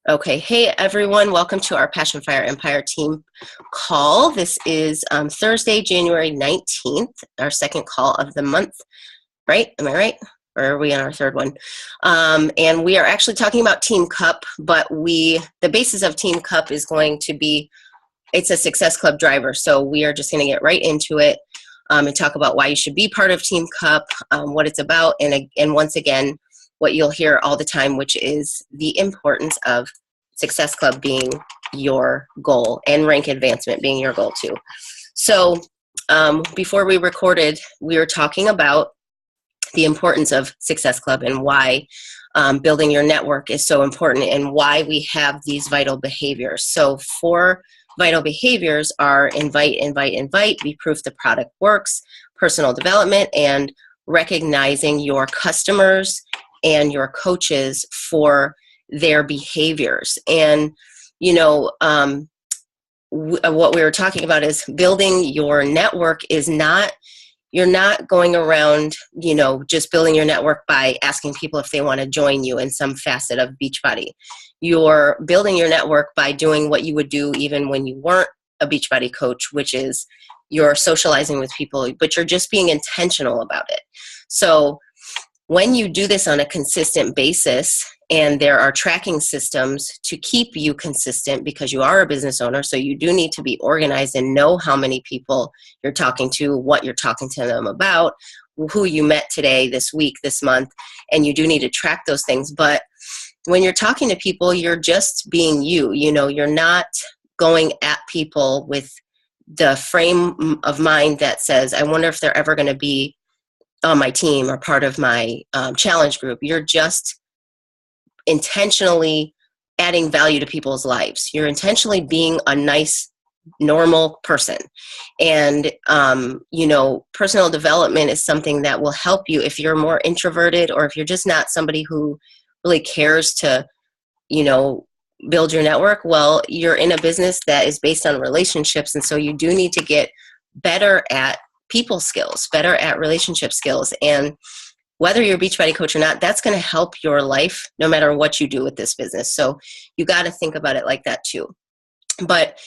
Okay, hey everyone, welcome to our Passion Fire Empire team call. This is Thursday, January 19th, our second call of the month, right? Am I right? Or are we on our third one? And we are actually talking about Team Cup, but the basis of Team Cup is going to be, it's a Success Club driver. So we are just going to get right into it and talk about why you should be part of Team Cup, what it's about, and once again, what you'll hear all the time, which is the importance of Success Club being your goal and rank advancement being your goal too. So before we recorded, we were talking about the importance of Success Club and why building your network is so important and why we have these vital behaviors. So 4 vital behaviors are invite, invite, invite, be proof the product works, personal development, and recognizing your customers and your coaches for their behaviors. And, you know, what we were talking about is building your network is not, you're not going around, you know, just building your network by asking people if they want to join you in some facet of Beachbody. You're building your network by doing what you would do even when you weren't a Beachbody coach, which is you're socializing with people, but you're just being intentional about it. So when you do this on a consistent basis, and there are tracking systems to keep you consistent because you are a business owner, so you do need to be organized and know how many people you're talking to, what you're talking to them about, who you met today, this week, this month, and you do need to track those things. But when you're talking to people, you're just being you. You know, you're not going at people with the frame of mind that says, I wonder if they're ever going to be on my team or part of my challenge group. You're just intentionally adding value to people's lives. You're intentionally being a nice, normal person. And, you know, personal development is something that will help you if you're more introverted or if you're just not somebody who really cares to, you know, build your network. Well, you're in a business that is based on relationships. And so you do need to get better at people skills, better at relationship skills. And whether you're a Beachbody coach or not, that's going to help your life no matter what you do with this business. So you got to think about it like that too. But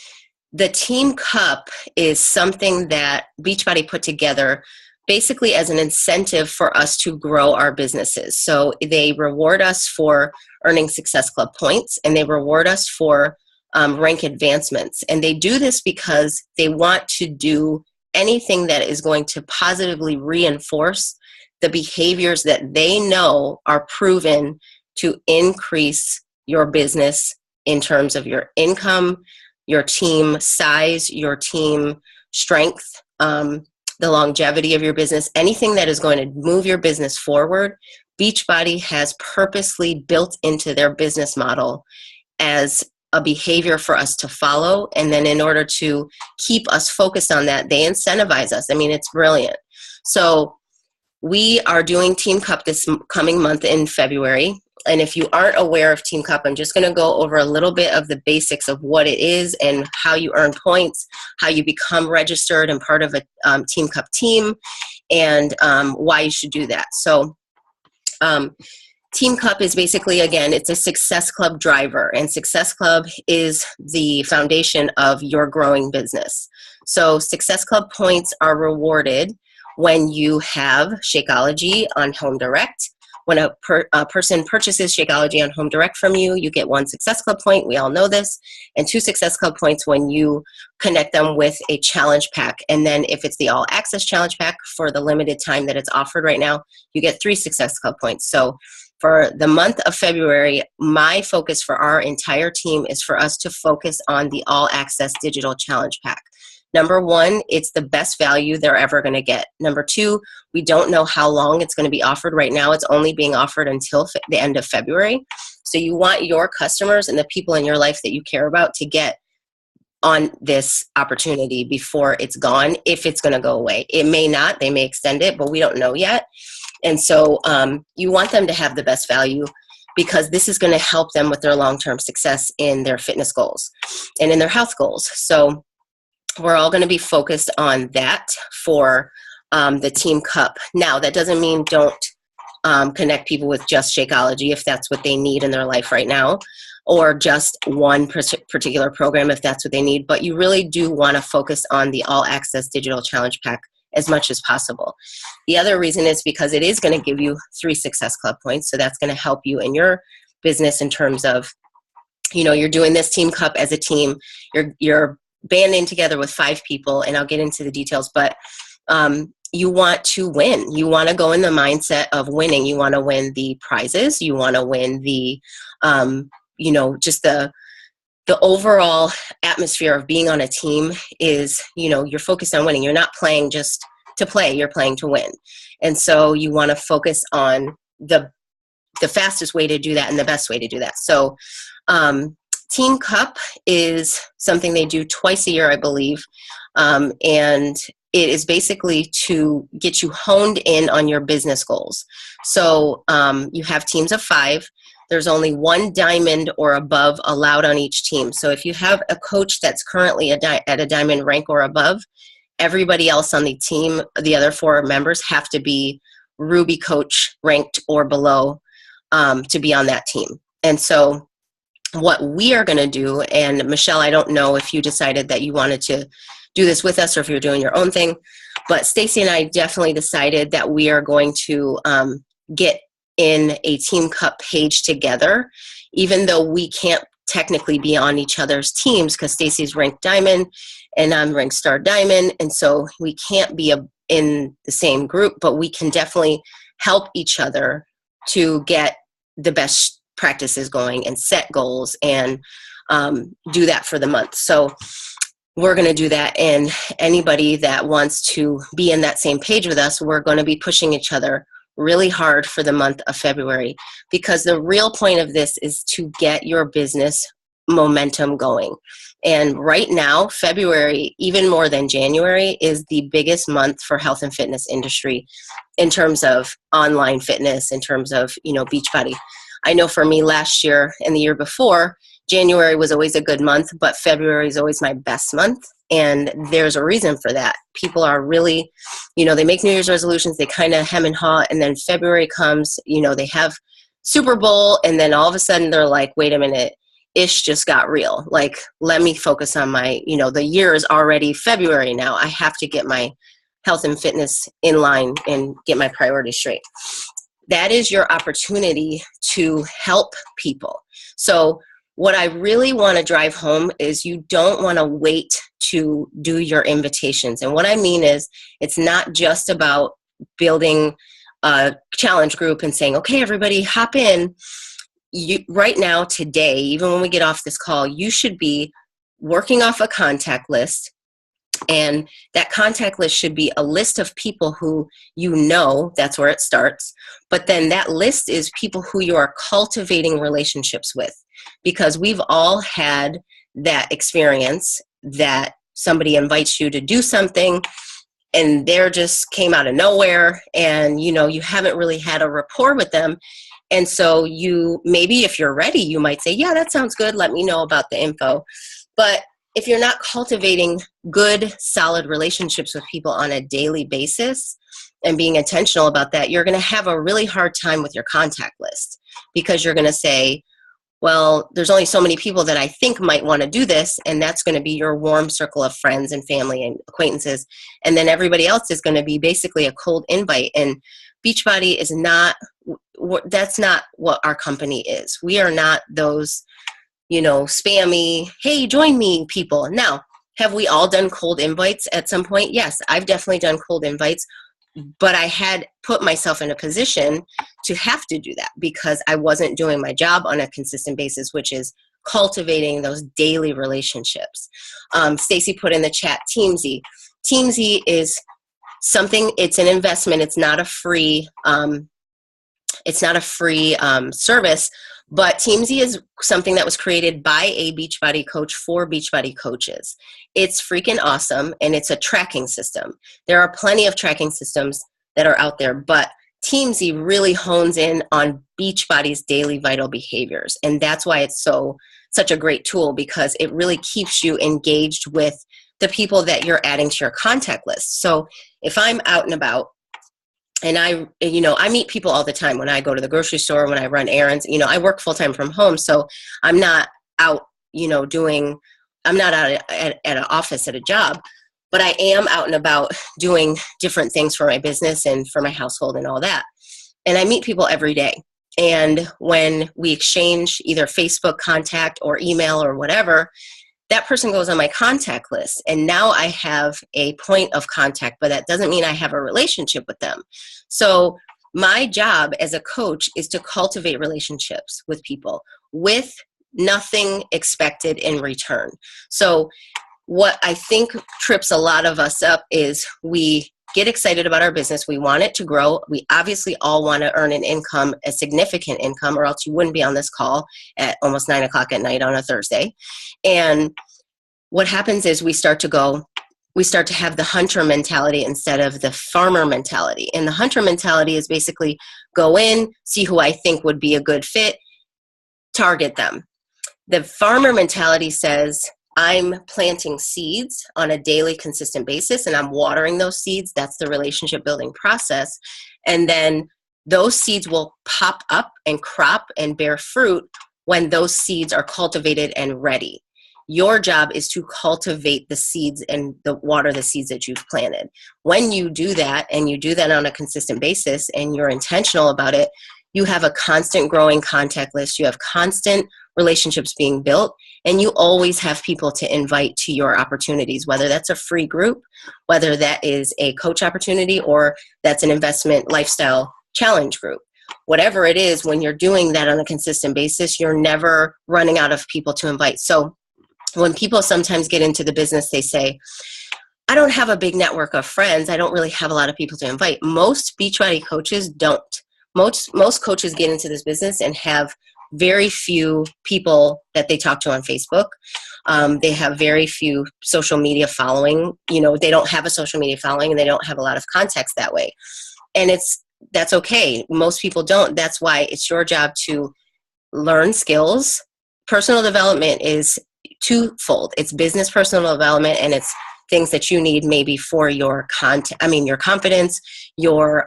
the Team Cup is something that Beachbody put together basically as an incentive for us to grow our businesses. So they reward us for earning Success Club points, and they reward us for rank advancements. And they do this because they want to do anything that is going to positively reinforce the behaviors that they know are proven to increase your business in terms of your income, your team size, your team strength, the longevity of your business, anything that is going to move your business forward. Beachbody has purposely built into their business model as a behavior for us to follow. And then in order to keep us focused on that, they incentivize us. I mean, it's brilliant. So we are doing Team Cup this coming month in February. And if you aren't aware of Team Cup, I'm just going to go over a little bit of the basics of what it is and how you earn points, how you become registered and part of a Team Cup team, and why you should do that. So Team Cup is basically, again, it's a Success Club driver, and Success Club is the foundation of your growing business. So Success Club points are rewarded when you have Shakeology on Home Direct. When a person purchases Shakeology on Home Direct from you, you get 1 Success Club point. We all know this. And 2 Success Club points when you connect them with a challenge pack. And then if it's the All Access Challenge Pack for the limited time that it's offered right now, you get 3 Success Club points. So for the month of February, my focus for our entire team is for us to focus on the All Access Digital Challenge Pack. Number 1, it's the best value they're ever going to get. Number 2, we don't know how long it's going to be offered. Right now, it's only being offered until the end of February. So you want your customers and the people in your life that you care about to get on this opportunity before it's gone, if it's going to go away. It may not. They may extend it, but we don't know yet. And so you want them to have the best value because this is going to help them with their long-term success in their fitness goals and in their health goals. So we're all going to be focused on that for the Team Cup. Now, that doesn't mean don't connect people with just Shakeology if that's what they need in their life right now. or just one particular program if that's what they need. But you really do want to focus on the All Access Digital Challenge Pack as much as possible. The other reason is because it is going to give you 3 Success Club points. So that's going to help you in your business in terms of, you know, you're doing this team cup as a team, you're banding together with 5 people, and I'll get into the details, but you want to win. You want to go in the mindset of winning. You want to win the prizes. You want to win the, you know, just the overall atmosphere of being on a team is, you know, you're focused on winning. You're not playing just to play, you're playing to win. And so you want to focus on the fastest way to do that and the best way to do that. So Team Cup is something they do twice a year, I believe. And it is basically to get you honed in on your business goals. So you have teams of 5. There's only 1 diamond or above allowed on each team. So if you have a coach that's currently at a diamond rank or above, everybody else on the team, the other 4 members, have to be Ruby coach ranked or below to be on that team. And so what we are going to do, and Michelle, I don't know if you decided that you wanted to do this with us or if you're doing your own thing, but Stacy and I definitely decided that we are going to get in a Team Cup page together, even though we can't technically be on each other's teams because Stacy's ranked diamond and I'm ranked star diamond, and so we can't be in the same group, but we can definitely help each other to get the best practices going and set goals and do that for the month. So we're going to do that, and anybody that wants to be in that same page with us, we're going to be pushing each other really hard for the month of February, because the real point of this is to get your business momentum going. And right now, February, even more than January, is the biggest month for health and fitness industry in terms of online fitness, in terms of, you know, Beachbody. I know for me last year and the year before, January was always a good month, but February is always my best month. And there's a reason for that. People are really, you know, they make New Year's resolutions, they kind of hem and haw, and then February comes, you know, they have Super Bowl, and then all of a sudden they're like, wait a minute, ish just got real. Like, let me focus on my, you know, the year is already February now. I have to get my health and fitness in line and get my priorities straight. That is your opportunity to help people. So what I really want to drive home is you don't want to wait to do your invitations. And what I mean is, it's not just about building a challenge group and saying, okay, everybody hop in. Right now, today, even when we get off this call, you should be working off a contact list. And that contact list should be a list of people who you know, that's where it starts. But then that list is people who you are cultivating relationships with. Because we've all had that experience that somebody invites you to do something and they're just came out of nowhere, and you know, you haven't really had a rapport with them. And so you, maybe if you're ready, you might say, yeah, that sounds good, let me know about the info. But if you're not cultivating good, solid relationships with people on a daily basis and being intentional about that, you're going to have a really hard time with your contact list, because you're going to say, well, there's only so many people that I think might want to do this, and that's going to be your warm circle of friends and family and acquaintances. And then everybody else is going to be basically a cold invite. And Beachbody is not, that's not what our company is. We are not those, you know, spammy, hey, join me people. Now, have we all done cold invites at some point? Yes, I've definitely done cold invites, but I had put myself in a position to have to do that because I wasn't doing my job on a consistent basis, which is cultivating those daily relationships. Stacy put in the chat, Teamsy. Teamsy is something, it's an investment. It's not a free, service, but Teamsy is something that was created by a Beachbody coach for Beachbody coaches. It's freaking awesome, and it's a tracking system. There are plenty of tracking systems that are out there, but Teamsy really hones in on Beachbody's daily vital behaviors, and that's why it's such a great tool, because it really keeps you engaged with the people that you're adding to your contact list. So if I'm out and about And I meet people all the time when I go to the grocery store, when I run errands. I work full time from home, so I'm not out, I'm not out at an office at a job, but I am out and about doing different things for my business and for my household and all that. And I meet people every day. And when we exchange either Facebook contact or email or whatever, that person goes on my contact list. And now I have a point of contact, but that doesn't mean I have a relationship with them. So my job as a coach is to cultivate relationships with people with nothing expected in return. So what I think trips a lot of us up is we get excited about our business. We want it to grow. We obviously all want to earn an income, a significant income, or else you wouldn't be on this call at almost 9 o'clock at night on a Thursday. And what happens is we start to have the hunter mentality instead of the farmer mentality. And the hunter mentality is basically go in, see who I think would be a good fit, target them. The farmer mentality says, I'm planting seeds on a daily, consistent basis, and I'm watering those seeds. That's the relationship building process. And then those seeds will pop up and crop and bear fruit when those seeds are cultivated and ready. Your job is to cultivate the seeds and water the seeds that you've planted. When you do that, and you do that on a consistent basis, and you're intentional about it, you have a constant growing contact list. You have constant relationships being built, and you always have people to invite to your opportunities, whether that's a free group, whether that is a coach opportunity, or that's an investment lifestyle challenge group. Whatever it is, when you're doing that on a consistent basis, you're never running out of people to invite. So when people sometimes get into the business, they say, I don't have a big network of friends. I don't really have a lot of people to invite. Most Beachbody coaches don't. Most coaches get into this business and have very few people that they talk to on Facebook. They have very few social media following. They don't have a social media following, and they don't have a lot of contacts that way. And that's okay. Most people don't. That's why it's your job to learn skills. Personal development is twofold. It's business personal development, and it's things that you need maybe for your your confidence, your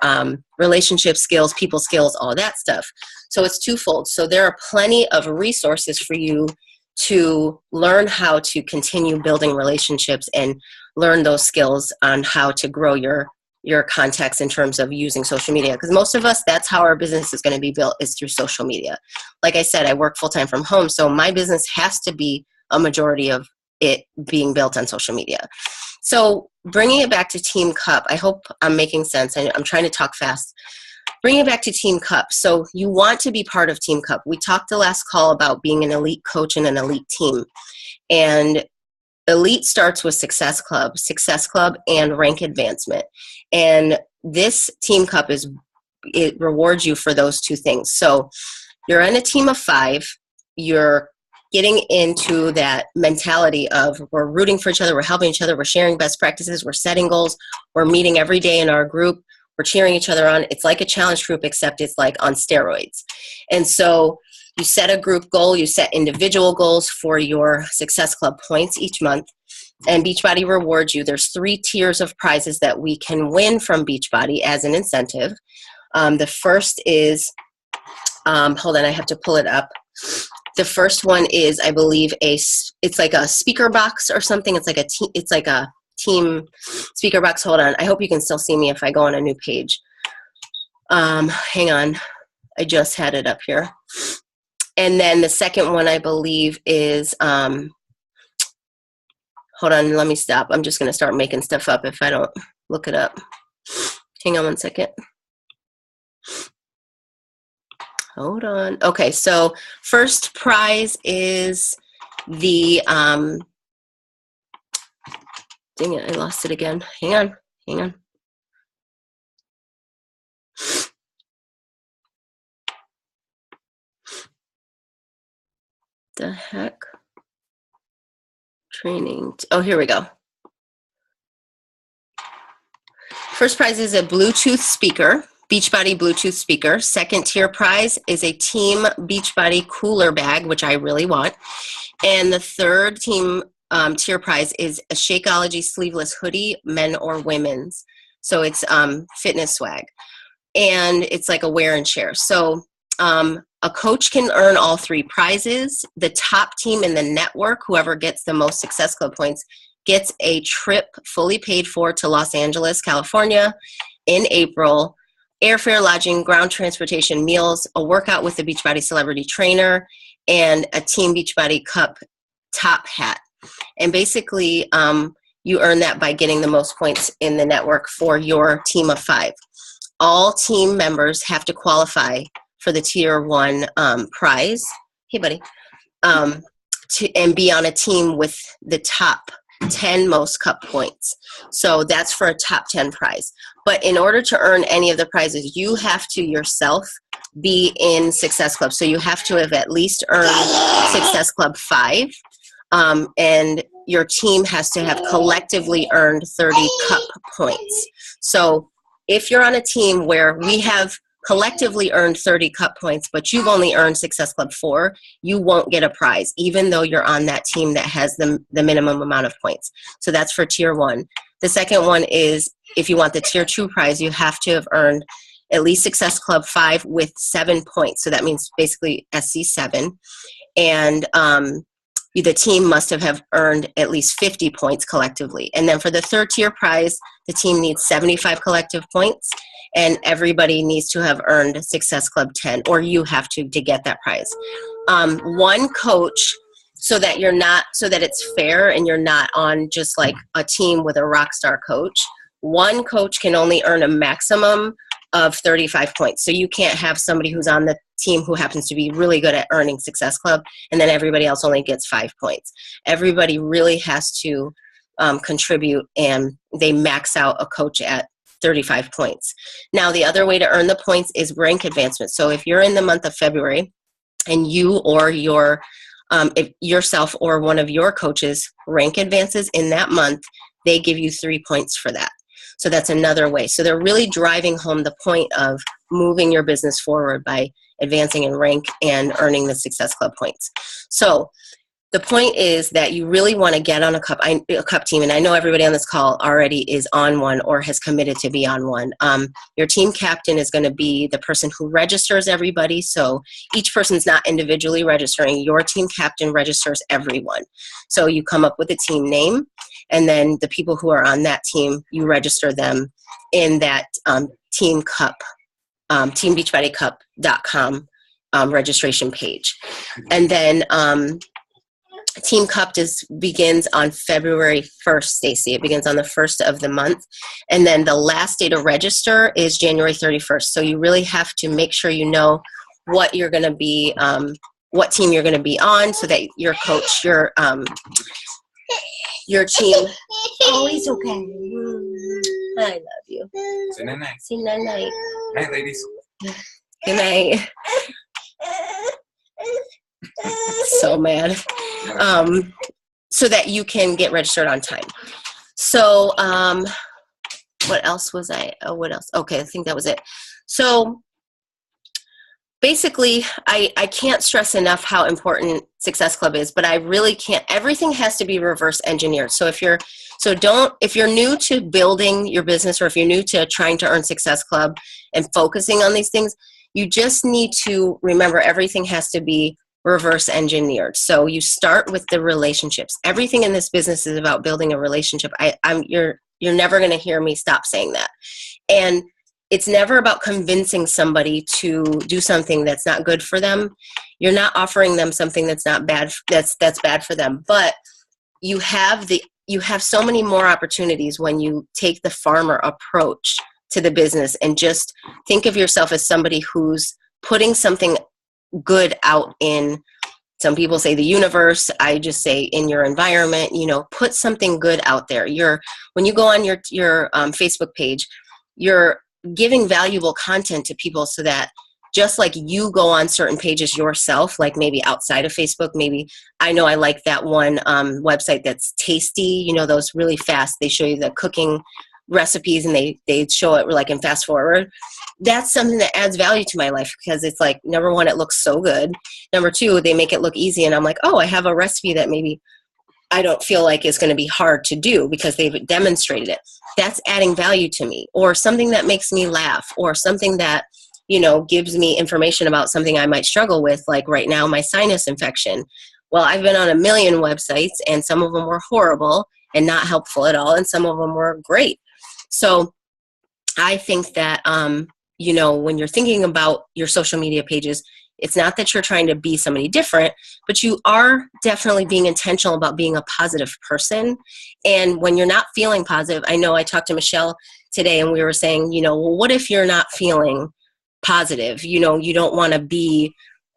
relationship skills, people skills, all that stuff. So it's twofold. So there are plenty of resources for you to learn how to continue building relationships and learn those skills on how to grow your contacts in terms of using social media. Because most of us, that's how our business is going to be built, is through social media. Like I said, I work full-time from home, so my business has to be a majority of it being built on social media. So bringing it back to Team Cup, I hope I'm making sense. I'm trying to talk fast. Bring it back to Team Cup. So you want to be part of Team Cup. We talked the last call about being an elite coach and an elite team. And elite starts with Success Club, and rank advancement. And this Team Cup it rewards you for those two things. So you're on a team of 5. You're getting into that mentality of we're rooting for each other, we're helping each other, we're sharing best practices, we're setting goals, we're meeting every day in our group, we're cheering each other on. It's like a challenge group, except it's like on steroids. And so you set a group goal, you set individual goals for your Success Club points each month, and Beachbody rewards you. There's 3 tiers of prizes that we can win from Beachbody as an incentive. The first is, hold on, I have to pull it up. The first one is, I believe, it's like a speaker box or something. It's like a team speaker box. Hold on. I hope you can still see me if I go on a new page. Hang on. I just had it up here. And then the second one, I believe, is, hold on, let me stop. I'm just going to start making stuff up if I don't look it up. Hang on one second. Hold on. Okay, so first prize is the, dang it, I lost it again. Hang on. The heck? Training. Oh, here we go. First prize is a Bluetooth speaker. Beachbody Bluetooth speaker. Second tier prize is a Team Beachbody cooler bag, which I really want. And the third tier prize is a Shakeology sleeveless hoodie, men or women's. So it's fitness swag. and it's like a wear and share. So a coach can earn all 3 prizes. The top team in the network, whoever gets the most Success Club points, gets a trip fully paid for to Los Angeles, California in April, airfare, lodging, ground transportation, meals, a workout with the Beachbody celebrity trainer, and a Team Beachbody Cup top hat. And basically, you earn that by getting the most points in the network for your team of 5. All team members have to qualify for the tier 1 prize. Hey, buddy. And be on a team with the top 10 most cup points. So that's for a top 10 prize. But in order to earn any of the prizes, you have to yourself be in Success Club. So you have to have at least earned Success Club 5. And your team has to have collectively earned 30 cup points. So if you're on a team where we have collectively earned 30 cup points, but you've only earned Success Club 4, you won't get a prize, even though you're on that team that has the minimum amount of points. So that's for tier 1. The second one is, if you want the tier 2 prize, you have to have earned at least Success Club 5 with 7 points. So that means basically SC7. And the team must have earned at least 50 points collectively. And then for the third tier prize, the team needs 75 collective points, and everybody needs to have earned Success Club 10, or you have to get that prize. One coach, so that it's fair and you're not on just like a team with a rock star coach. One coach can only earn a maximum of 35 points. So you can't have somebody who's on the team who happens to be really good at earning Success Club, and then everybody else only gets 5 points. Everybody really has to contribute, and they max out a coach at 35 points. Now, the other way to earn the points is rank advancement. So if you're in the month of February and you or if yourself or one of your coaches rank advances in that month, they give you 3 points for that. So that's another way. So they're really driving home the point of moving your business forward by advancing in rank and earning the Success Club points. So the point is that you really want to get on a cup team, and I know everybody on this call already is on one or has committed to be on one. Your team captain is going to be the person who registers everybody, so each person's not individually registering. Your team captain registers everyone. So you come up with a team name, and then the people who are on that team, you register them in that Team Cup, teambeachbodycup.com registration page. And then Team Cup begins on February 1st, Stacy. It begins on the 1st of the month. And then the last day to register is January 31st. So you really have to make sure you know what you're going to be, what team you're going to be on, so that your coach, your team. Oh, he's okay. I love you. Say night-night. Say night-night. Night, ladies. Good night. So mad. So that you can get registered on time. So what else was what else? Okay, I think that was it. So basically, I can't stress enough how important Success Club is, but I really can't. Everything has to be reverse engineered. So if you're new to building your business, or if you're new to trying to earn Success Club and focusing on these things, you just need to remember everything has to be reverse engineered. So you start with the relationships. Everything in this business is about building a relationship. You're never going to hear me stop saying that. And it's never about convincing somebody to do something that's not good for them. You're not offering them something that's not bad, that's bad for them. But you have so many more opportunities when you take the farmer approach to the business and just think of yourself as somebody who's putting something good out in, some people say the universe, I just say in your environment. Put something good out there. When you go on your Facebook page, you're giving valuable content to people, so that just like you go on certain pages yourself, like maybe outside of Facebook, maybe I know I like that one website that's Tasty, those really fast, they show you the cooking recipes and they show it like in fast forward. That's something that adds value to my life, because it's like, number one, it looks so good. Number two, they make it look easy, and I'm like, oh, I have a recipe that maybe I don't feel like is going to be hard to do because they've demonstrated it. That's adding value to me, or something that makes me laugh, or something that, gives me information about something I might struggle with, like right now, my sinus infection. Well, I've been on a million websites, and some of them were horrible and not helpful at all, and some of them were great. So I think that, when you're thinking about your social media pages, it's not that you're trying to be somebody different, but you are definitely being intentional about being a positive person. And when you're not feeling positive, I know I talked to Michelle today and we were saying, well, what if you're not feeling positive? You don't want to be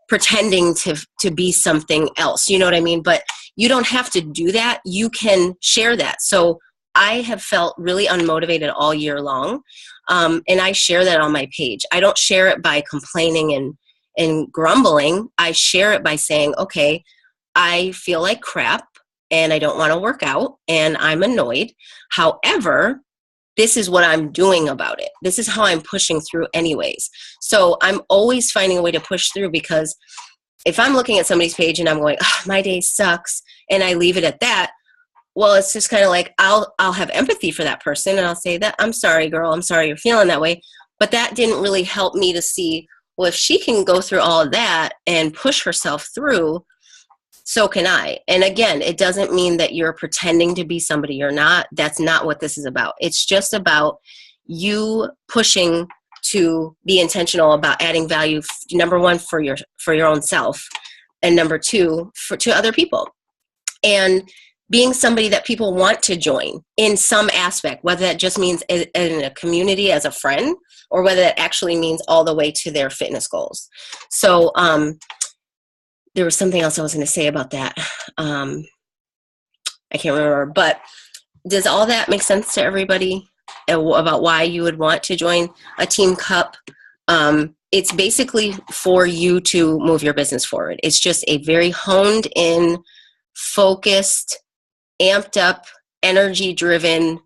pretending to be something else, you know what I mean? But you don't have to do that. You can share that. So I have felt really unmotivated all year long. And I share that on my page. I don't share it by complaining and grumbling. I share it by saying, okay, I feel like crap and I don't want to work out and I'm annoyed. However, this is what I'm doing about it. This is how I'm pushing through anyways. So I'm always finding a way to push through, because if I'm looking at somebody's page and I'm going, oh, my day sucks, and I leave it at that, well, it's just kind of like, I'll have empathy for that person and I'll say that, I'm sorry, girl, I'm sorry you're feeling that way. But that didn't really help me to see, well, if she can go through all of that and push herself through, so can I. And again, it doesn't mean that you're pretending to be somebody you're not. That's not what this is about. It's just about you pushing to be intentional about adding value, number one, for your own self, and number two, to other people. And being somebody that people want to join in some aspect, whether that just means in a community as a friend, or whether that actually means all the way to their fitness goals. So there was something else I was going to say about that. I can't remember, but does all that make sense to everybody about why you would want to join a team cup? It's basically for you to move your business forward. It's just a very honed in, focused, amped up, energy driven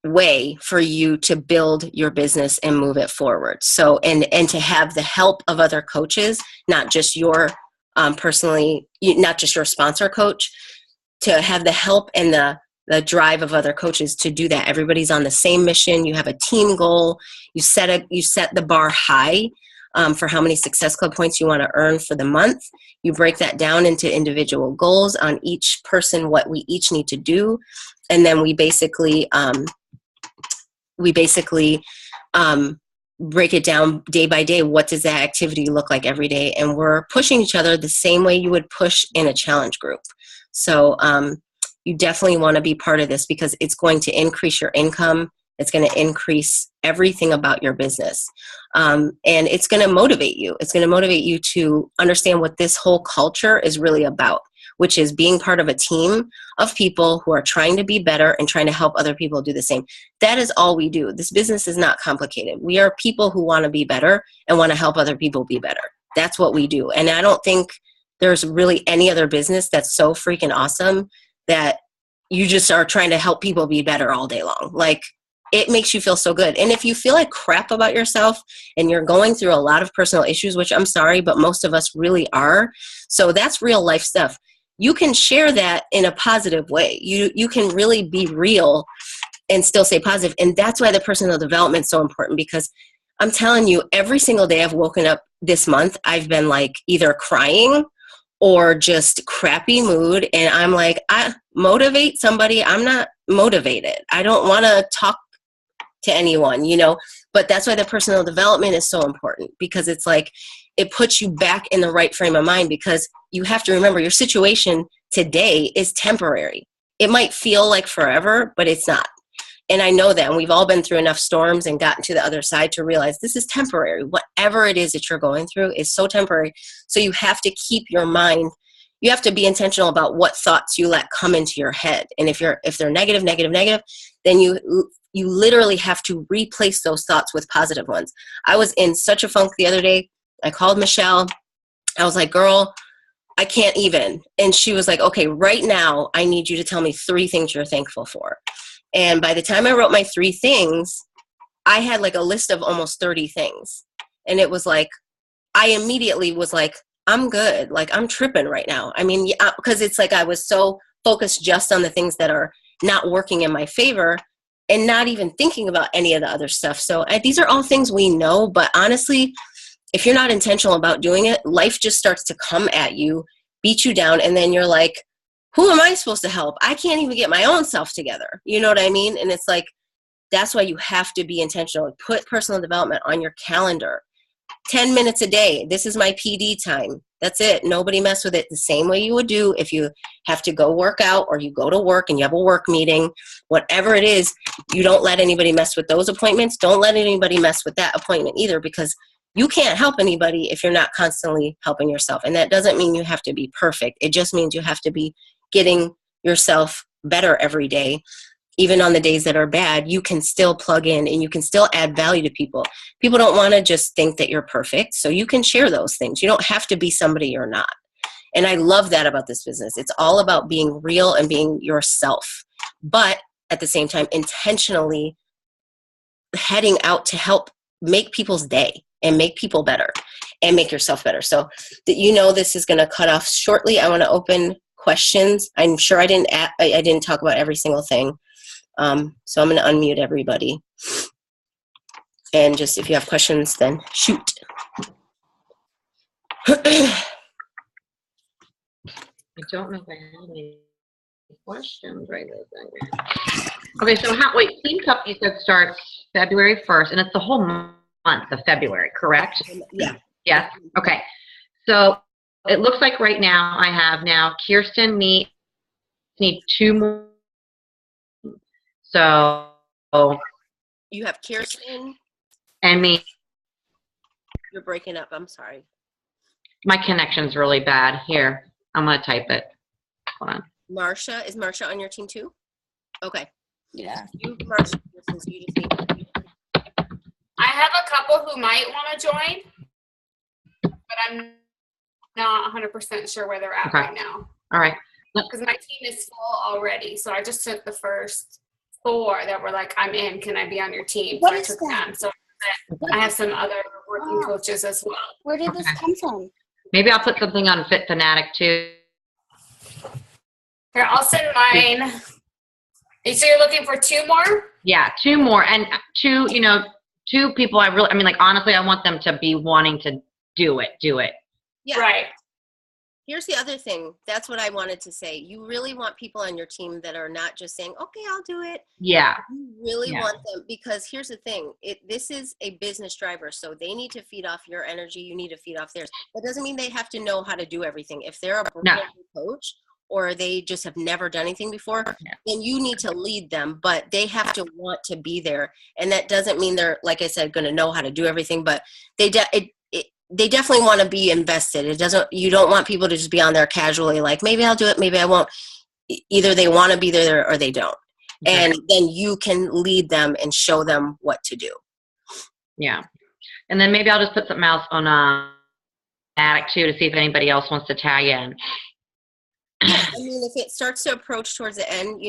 way for you to build your business and move it forward. So, and to have the help of other coaches, not just your not just your sponsor coach, to have the help and the drive of other coaches to do that. Everybody's on the same mission. You have a team goal. You set the bar high for how many Success Club points you want to earn for the month. You break that down into individual goals on each person, what we each need to do. And then we basically break it down day by day. What does that activity look like every day? And we're pushing each other the same way you would push in a challenge group. So you definitely want to be part of this, because it's going to increase your income. It's going to increase everything about your business. And it's going to motivate you. It's going to motivate you to understand what this whole culture is really about, which is being part of a team of people who are trying to be better and trying to help other people do the same. That is all we do. This business is not complicated. We are people who want to be better and want to help other people be better. That's what we do. And I don't think there's really any other business that's so freaking awesome that you just are trying to help people be better all day long. Like, it makes you feel so good. And if you feel like crap about yourself and you're going through a lot of personal issues, which I'm sorry, but most of us really are. So that's real life stuff. You can share that in a positive way. You can really be real and still stay positive. And that's why the personal development is so important, because I'm telling you, every single day I've woken up this month, I've been like either crying or just crappy mood. And I'm like, I motivate somebody. I'm not motivated. I don't want to talk to anyone, but that's why the personal development is so important, because it's like, it puts you back in the right frame of mind, because you have to remember your situation today is temporary. It might feel like forever, but it's not. And I know that, and we've all been through enough storms and gotten to the other side to realize this is temporary. Whatever it is that you're going through is so temporary. So you have to keep your mind, you have to be intentional about what thoughts you let come into your head. And if they're negative, then you literally have to replace those thoughts with positive ones. I was in such a funk the other day. I called Michelle. I was like, girl, I can't even. And she was like, okay, right now, I need you to tell me 3 things you're thankful for. And by the time I wrote my 3 things, I had like a list of almost 30 things. And it was like, I immediately was like, I'm good. Like, I'm tripping right now. I mean, because it's like I was so focus just on the things that are not working in my favor and not even thinking about any of the other stuff. So these are all things we know, but honestly, if you're not intentional about doing it, life just starts to come at you, beat you down, and then you're like, who am I supposed to help? I can't even get my own self together. You know what I mean? And it's like, that's why you have to be intentional. Put personal development on your calendar. 10 minutes a day. This is my PD time. That's it. Nobody mess with it the same way you would do if you have to go work out or you go to work and you have a work meeting. Whatever it is, you don't let anybody mess with those appointments. Don't let anybody mess with that appointment either, because you can't help anybody if you're not constantly helping yourself. And that doesn't mean you have to be perfect. It just means you have to be getting yourself better every day. Even on the days that are bad, you can still plug in and you can still add value to people. People don't want to just think that you're perfect, so you can share those things. You don't have to be somebody you're not. And I love that about this business. It's all about being real and being yourself, but at the same time, intentionally heading out to help make people's day and make people better and make yourself better. So that this is going to cut off shortly. I want to open questions. I'm sure I didn't talk about every single thing. So I'm going to unmute everybody. And just if you have questions, then shoot. I don't know if I have any questions right now. Okay, so Team Cup you said starts February 1st, and it's the whole month of February, correct? Yeah. Yes. Okay. So it looks like right now I have Kirsten need 2 more. So you have Kirsten and me. You're breaking up. I'm sorry. My connection's really bad. Here, I'm gonna type it. Hold on. Marsha, is Marsha on your team too? Okay. Yeah. You, Marsha, since you just need. I have a couple who might want to join, but I'm not 100% sure where they're at right now. All right. Because my team is full already, so I just took the first 4 that were like, I'm in, can I be on your team? So I took them. So I have some other working coaches as well. Where did this come from? Maybe I'll put something on Fit Fanatic too. Here, I'll send mine. So you're looking for 2 more? Yeah, 2 more. And 2 people honestly, I want them to be wanting to do it. Yeah. Right. Here's the other thing. That's what I wanted to say. You really want people on your team that are not just saying, okay, I'll do it. Yeah. You really want them, because here's the thing. This is a business driver, so they need to feed off your energy. You need to feed off theirs. That doesn't mean they have to know how to do everything. If they're a brand new coach or they just have never done anything before, then you need to lead them, but they have to want to be there. And that doesn't mean they're, like I said, going to know how to do everything, but they definitely want to be invested. You don't want people to just be on there casually, like, maybe I'll do it, maybe I won't. Either they want to be there or they don't. And then you can lead them and show them what to do. Yeah. And then maybe I'll just put something else on Addict too, to see if anybody else wants to tag in. Yeah, I mean, if it starts to approach towards the end,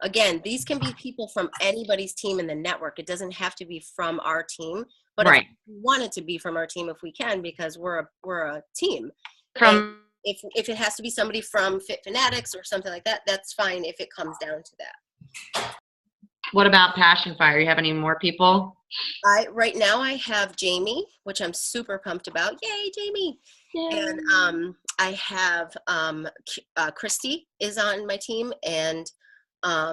again, these can be people from anybody's team in the network. It doesn't have to be from our team, but if we want it to be from our team, if we can, because we're a team. If it has to be somebody from Fit Fanatics or something like that, that's fine if it comes down to that. What about Passion Fire? You have any more people? Right now I have Jamie, which I'm super pumped about. Yay, Jamie. Yay. And I have Christy is on my team, and I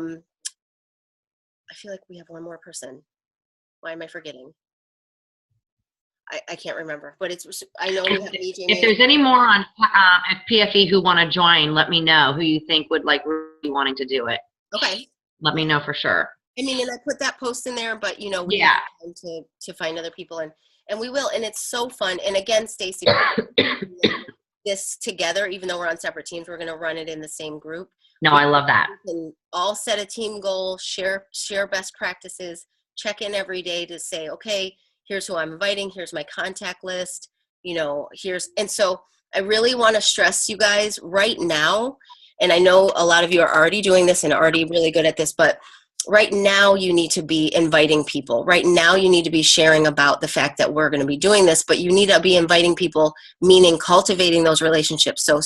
feel like we have one more person. Why am I forgetting? I can't remember, but I know we have me, Jamie. If there's any more on at PFE who want to join, let me know who you think would really wanting to do it. Okay. Let me know for sure. I mean, and I put that post in there, but we need time to find other people, and we will, and it's so fun. And again, Stacy, this together, even though we're on separate teams, we're going to run it in the same group. No, I love that. We can all set a team goal, share best practices, check in every day to say, okay, here's who I'm inviting, here's my contact list, and so I really want to stress you guys right now, and I know a lot of you are already doing this and already really good at this, but right now you need to be inviting people. Right now you need to be sharing about the fact that we're going to be doing this, but you need to be inviting people, meaning cultivating those relationships. So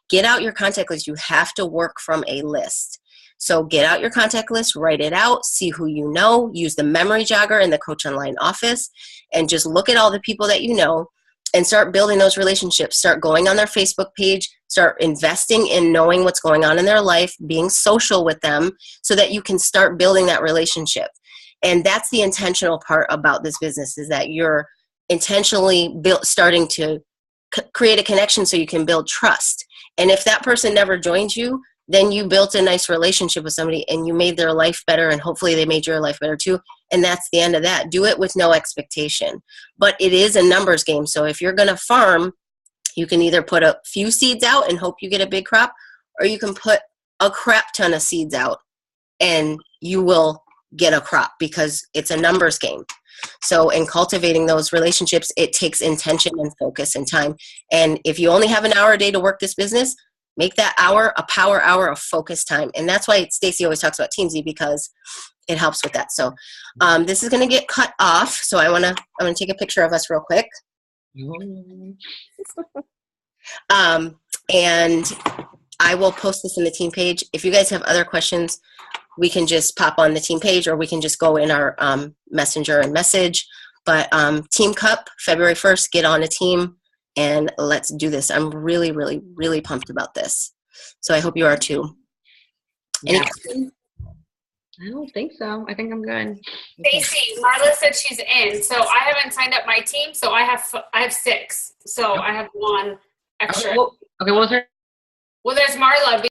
get out your contact list. You have to work from a list. So get out your contact list, write it out, see who you know, use the memory jogger in the Coach Online office, and just look at all the people that you know and start building those relationships. Start going on their Facebook page, start investing in knowing what's going on in their life, being social with them so that you can start building that relationship. And that's the intentional part about this business, is that you're intentionally starting to create a connection so you can build trust. And if that person never joins you, then you built a nice relationship with somebody and you made their life better, and hopefully they made your life better too. And that's the end of that. Do it with no expectation. But it is a numbers game. So if you're going to farm, you can either put a few seeds out and hope you get a big crop, or you can put a crap ton of seeds out and you will get a crop, because it's a numbers game. So in cultivating those relationships, it takes intention and focus and time. And if you only have an hour a day to work this business, make that hour a power hour of focus time. And that's why Stacy always talks about Teamsy, because it helps with that. So this is going to get cut off. So I'm going to take a picture of us real quick. And I will post this in the team page. If you guys have other questions, we can just pop on the team page, or we can just go in our messenger and message. But Team Cup, February 1st, get on a team. And let's do this. I'm really, really, really pumped about this. So I hope you are too. Any questions? I don't think so. I think I'm good. Stacy, Marla said she's in. So I haven't signed up my team. So I have 6. So I have 1 extra. Okay, what was her? Well, there's Marla.